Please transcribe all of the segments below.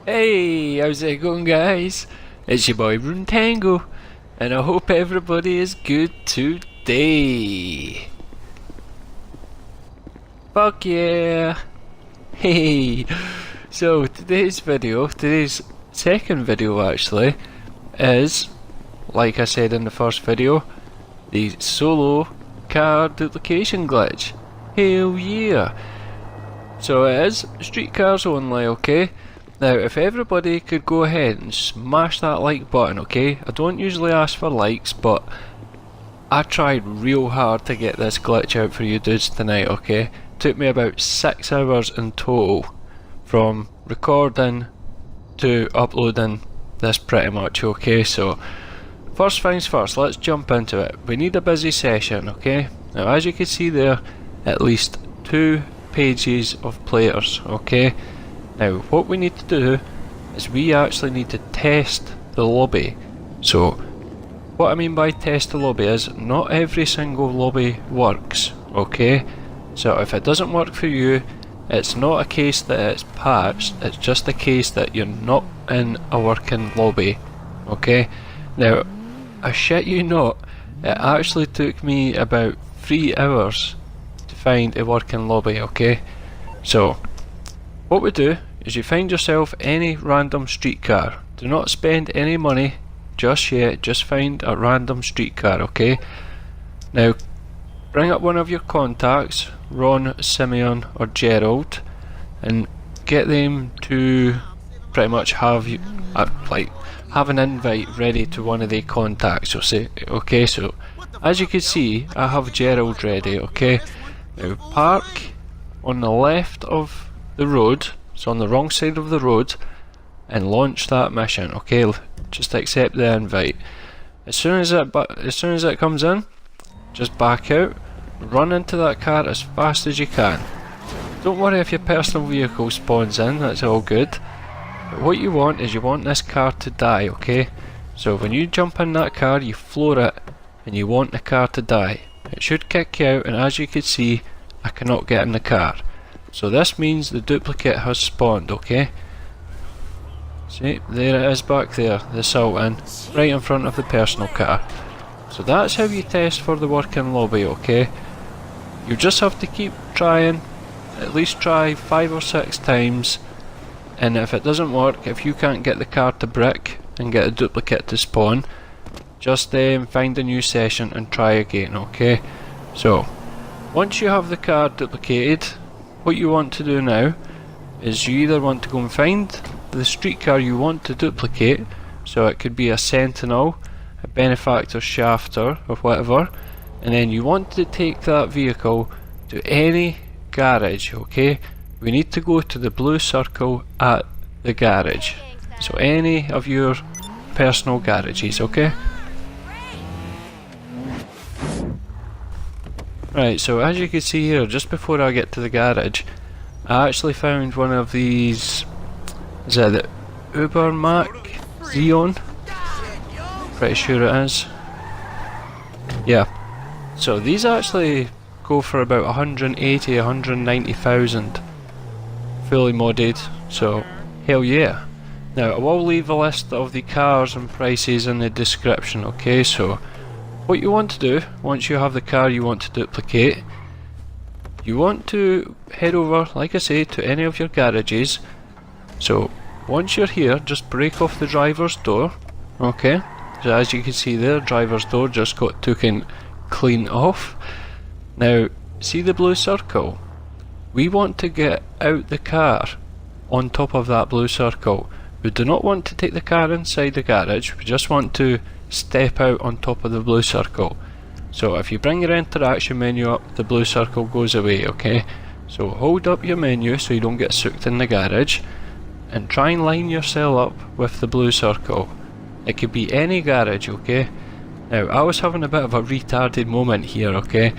Hey, how's it going, guys? It's your boy Tango, and I hope everybody is good today. Fuck yeah! Hey! So, today's second video actually, is, like I said in the first video, the solo car duplication glitch. Hell yeah! So it is streetcars only, okay? Now, if everybody could go ahead and smash that like button, okay? I don't usually ask for likes, but I tried real hard to get this glitch out for you dudes tonight, okay? Took me about 6 hours in total from recording to uploading this pretty much, okay? So, first things first, let's jump into it. We need a busy session, okay? Now, as you can see there, at least 2 pages of players, okay? Now, what we need to do is we actually need to test the lobby. So, what I mean by test the lobby is not every single lobby works, okay? So if it doesn't work for you, it's not a case that it's patched, it's just a case that you're not in a working lobby, okay? Now, I shit you not, it actually took me about 3 hours to find a working lobby, okay? So, what we do is you find yourself any random streetcar. Do not spend any money just yet, just find a random streetcar, okay? Now, bring up one of your contacts, Ron, Simeon or Gerald, and get them to pretty much have you, have an invite ready to one of the contacts, okay? So, as you can see, I have Gerald ready, okay? Now, park on the left of the road, so on the wrong side of the road, and launch that mission, okay? Just accept the invite. As soon as it comes in, just back out, run into that car as fast as you can. Don't worry if your personal vehicle spawns in, that's all good. But what you want is you want this car to die, okay? So when you jump in that car, you floor it, and you want the car to die. It should kick you out, and as you can see, I cannot get in the car. So this means the duplicate has spawned, okay? See, there it is back there, the Sultan, right in front of the personal car. So that's how you test for the working lobby, okay? You just have to keep trying, at least try 5 or 6 times, and if it doesn't work, if you can't get the car to brick and get a duplicate to spawn, just find a new session and try again, okay? So, once you have the car duplicated, what you want to do now is you either want to go and find the streetcar you want to duplicate, so it could be a Sentinel, a Benefactor Shafter or whatever, and then you want to take that vehicle to any garage, okay? We need to go to the blue circle at the garage, so any of your personal garages, okay? Right, so as you can see here, just before I get to the garage, I actually found one of these, is that the Uber Mac Xeon? Pretty sure it is. Yeah, so these actually go for about 180, 190,000 fully modded, so hell yeah. Now I will leave a list of the cars and prices in the description, okay? So what you want to do, once you have the car you want to duplicate, you want to head over, like I say, to any of your garages. So once you're here, just break off the driver's door, okay? So as you can see there, driver's door just got taken clean off. Now, see the blue circle? We want to get out the car on top of that blue circle. We do not want to take the car inside the garage, we just want to step out on top of the blue circle. So if you bring your interaction menu up, the blue circle goes away, okay? So hold up your menu so you don't get soaked in the garage, and try and line yourself up with the blue circle. It could be any garage, okay? Now I was having a bit of a retarded moment here, okay?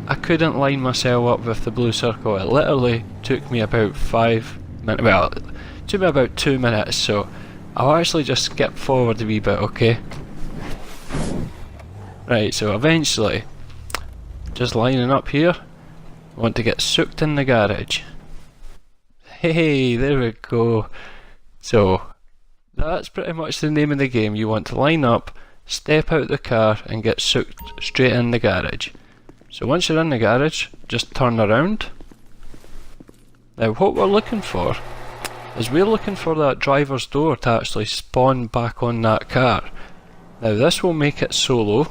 I couldn't line myself up with the blue circle. It literally took me about 5 minutes, well, it took me about 2 minutes, so I'll actually just skip forward a wee bit, okay? Right, so eventually, just lining up here, I want to get soaked in the garage. Hey, there we go. So that's pretty much the name of the game. You want to line up, step out the car and get sucked straight in the garage. So once you're in the garage, just turn around. Now what we're looking for is we're looking for that driver's door to actually spawn back on that car. Now this will make it solo,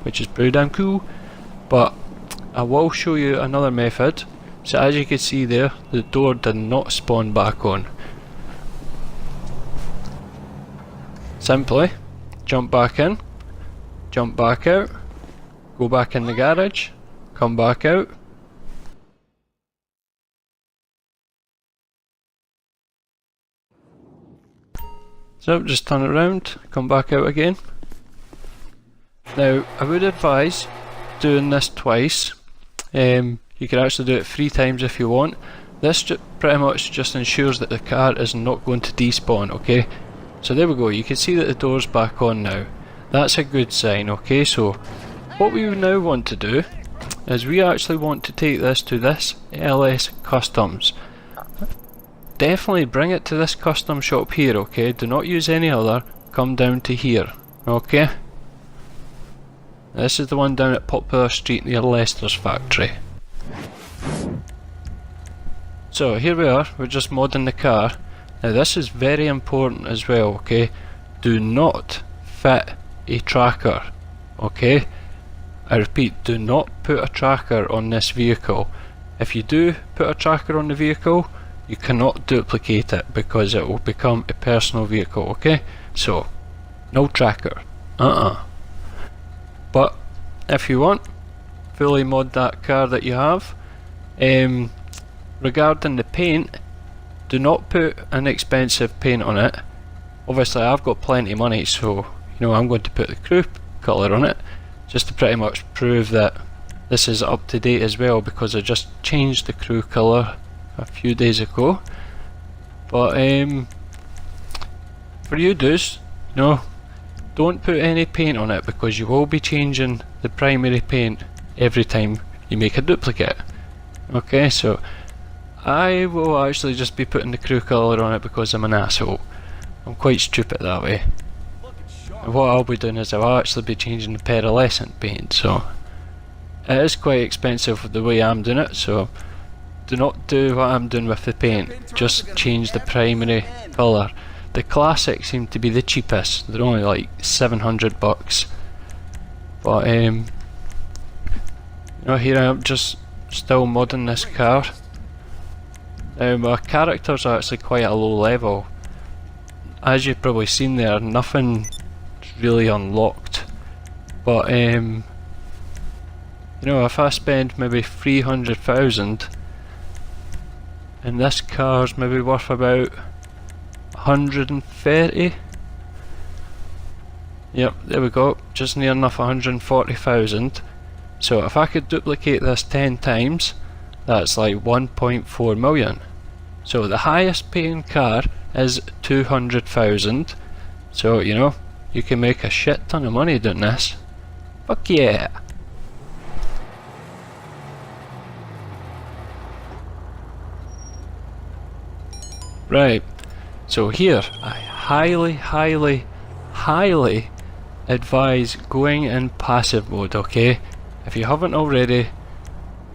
which is pretty damn cool, but I will show you another method. So as you can see there, the door did not spawn back on. Simply jump back in, jump back out, go back in the garage, come back out. So just turn it around, come back out again. Now I would advise doing this twice. You can actually do it 3 times if you want. This pretty much just ensures that the car is not going to despawn, okay? So there we go, you can see that the door's back on now. That's a good sign, okay? So what we now want to do is we actually want to take this to this LS Customs. Definitely bring it to this custom shop here, okay? Do not use any other, come down to here, okay? This is the one down at Popular Street near Leicester's factory. So here we are, we're just modding the car. Now this is very important as well, okay? Do not fit a tracker, okay? I repeat, do not put a tracker on this vehicle. If you do put a tracker on the vehicle, you cannot duplicate it because it will become a personal vehicle, okay? So, no tracker. But if you want, fully mod that car that you have. Regarding the paint, do not put an expensive paint on it. Obviously I've got plenty of money, so you know I'm going to put the crew colour on it, just to pretty much prove that this is up to date as well, because I just changed the crew colour a few days ago. But for you dudes, you know, don't put any paint on it, because you will be changing the primary paint every time you make a duplicate. Okay, so I will actually just be putting the crew colour on it because I'm an asshole. I'm quite stupid that way. And what I'll be doing is I'll actually be changing the pearlescent paint, so it is quite expensive the way I'm doing it, so do not do what I'm doing with the paint, just change the primary colour. The classics seem to be the cheapest, they're only like 700 bucks. But you know, here I am just still modding this car. Now my character's actually quite a low level. As you've probably seen there, nothing really unlocked. But you know, if I spend maybe 300,000 and this car's maybe worth about 130. Yep, there we go, just near enough 140,000. So if I could duplicate this 10 times, that's like 1.4 million. So the highest paying car is 200,000. So you know, you can make a shit ton of money doing this. Fuck yeah! Right, so here I highly advise going in passive mode, okay? If you haven't already,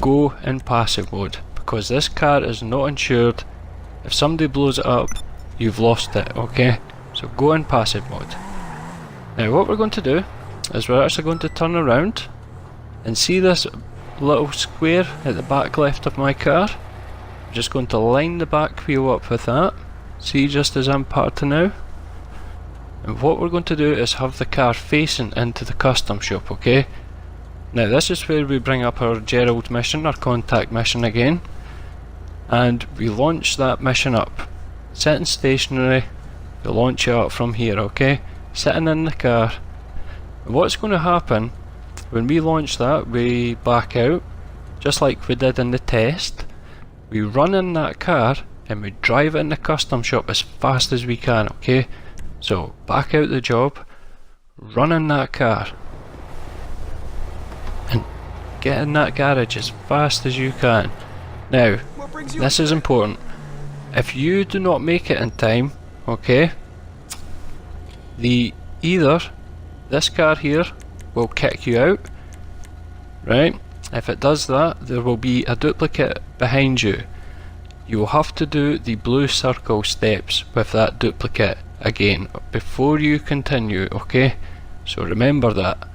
go in passive mode, because this car is not insured. If somebody blows it up, you've lost it, okay? So go in passive mode. Now what we're going to do is we're actually going to turn around and see this little square at the back left of my car. I'm just going to line the back wheel up with that, see, just as I'm parting now. And what we're going to do is have the car facing into the custom shop, okay? Now this is where we bring up our Gerald mission, our contact mission again, and we launch that mission up. Sitting stationary, we launch it up from here, okay? Sitting in the car. And what's going to happen when we launch that, we back out, just like we did in the test. We run in that car and we drive it in the custom shop as fast as we can, okay? So back out the job, run in that car, and get in that garage as fast as you can. Now, this is important. If you do not make it in time, okay, either this car here will kick you out, right? If it does that, there will be a duplicate behind you. You will have to do the blue circle steps with that duplicate again before you continue, okay? So remember that.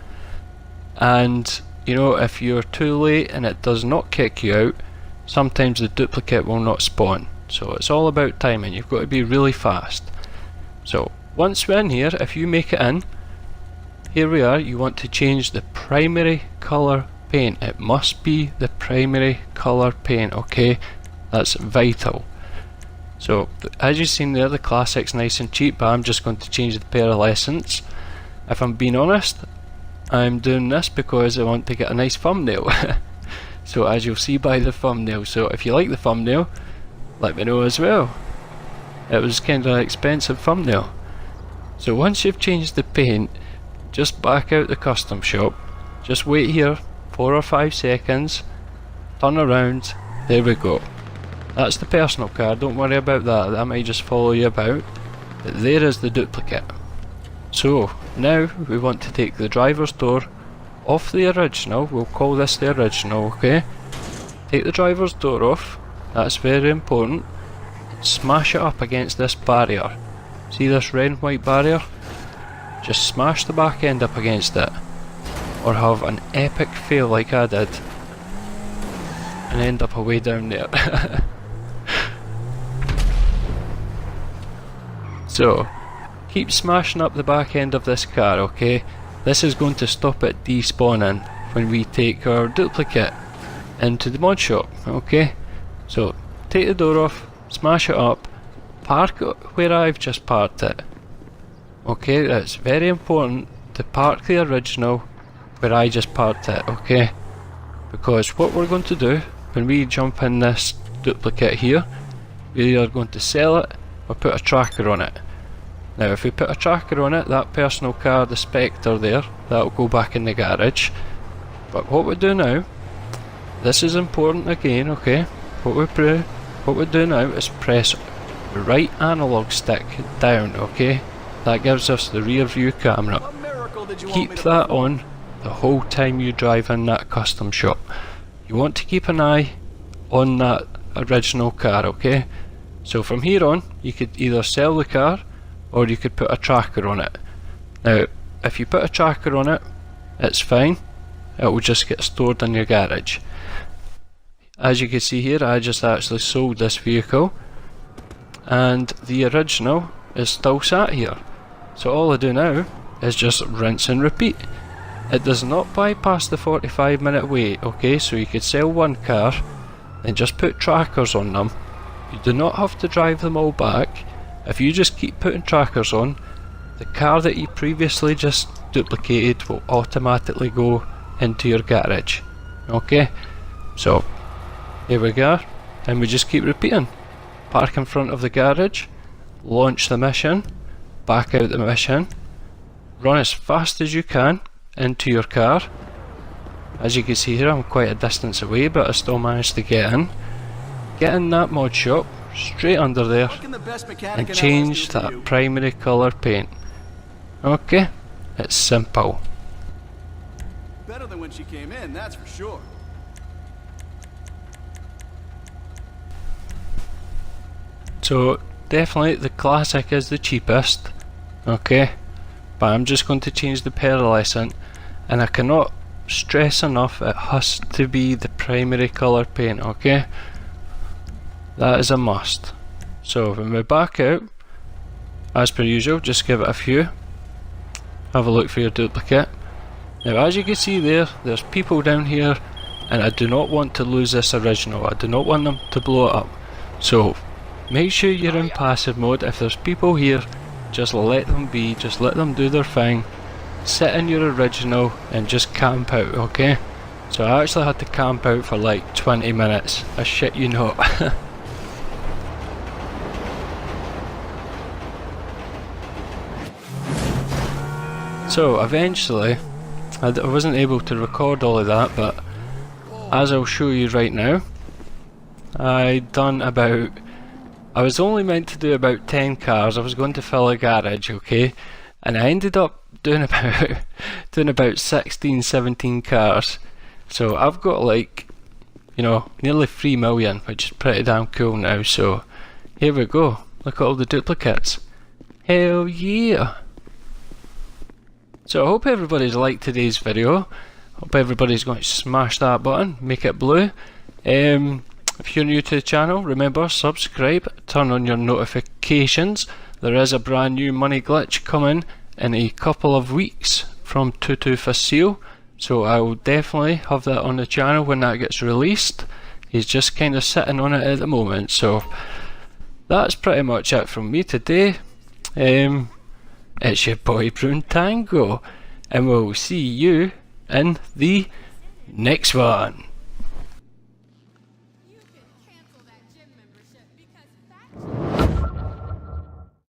And you know, if you're too late and it does not kick you out, sometimes the duplicate will not spawn. So it's all about timing. You've got to be really fast. So once we're in here, if you make it in, here we are. You want to change the primary color paint. It must be the primary color paint, okay? That's vital. So as you've seen there, the classic's nice and cheap, but I'm just going to change the pearlescence. If I'm being honest, I'm doing this because I want to get a nice thumbnail. So as you'll see by the thumbnail, so if you like the thumbnail, let me know as well. It was kind of an expensive thumbnail. So once you've changed the paint, just back out the custom shop, just wait here 4 or 5 seconds, turn around, there we go. That's the personal car, don't worry about that, that might just follow you about. But there is the duplicate. So now we want to take the driver's door off the original, we'll call this the original, okay? Take the driver's door off, that's very important. Smash it up against this barrier. See this red and white barrier? Just smash the back end up against it. Or have an epic fail like I did and end up away down there. So keep smashing up the back end of this car, okay? This is going to stop it despawning when we take our duplicate into the mod shop, okay? So take the door off, smash it up, park it where I've just parked it. Okay, that's very important to park the original where I just parked it, okay? Because what we're going to do when we jump in this duplicate here, we are going to sell it or put a tracker on it. Now if we put a tracker on it, that personal car, the Spectre there, that will go back in the garage. But what we do now, this is important again, okay? What we do now is press the right analog stick down, okay? That gives us the rear view camera. Keep that on the whole time you drive in that custom shop. You want to keep an eye on that original car, okay? So from here on, you could either sell the car or you could put a tracker on it. Now, if you put a tracker on it, it's fine. It will just get stored in your garage. As you can see here, I just actually sold this vehicle and the original is still sat here. So all I do now is just rinse and repeat. It does not bypass the 45-minute wait, okay? So you could sell one car and just put trackers on them. You do not have to drive them all back. If you just keep putting trackers on, the car that you previously just duplicated will automatically go into your garage, okay? So here we go, and we just keep repeating. Park in front of the garage, launch the mission, back out the mission, run as fast as you can into your car. As you can see here, I'm quite a distance away, but I still managed to get in. Get in that mod shop, straight under there, and change that primary colour paint. Okay, it's simple. Better than when she came in, that's for sure. So definitely the classic is the cheapest, okay, but I'm just going to change the pearlescent, and I cannot stress enough, it has to be the primary colour paint, okay? That is a must. So when we back out, as per usual, just give it a few. Have a look for your duplicate. Now as you can see there, there's people down here, and I do not want to lose this original. I do not want them to blow it up. So make sure you're in passive mode. If there's people here, just let them be, just let them do their thing. Sit in your original and just camp out, okay? So I actually had to camp out for like 20 minutes. I shit you not. So eventually, I wasn't able to record all of that, but as I'll show you right now, I done about I was only meant to do about 10 cars. I was going to fill a garage, okay? And I ended up doing about doing about 16, 17 cars. So I've got like, you know, nearly 3 million, which is pretty damn cool now. So here we go. Look at all the duplicates. Hell yeah! So I hope everybody's liked today's video. Hope everybody's going to smash that button, make it blue. If you're new to the channel, remember, subscribe, turn on your notifications. There is a brand new money glitch coming in a couple of weeks from Tutu Facile, so I will definitely have that on the channel when that gets released. He's just kind of sitting on it at the moment, so that's pretty much it from me today. It's your boy Brune Tango, and we'll see you in the next one.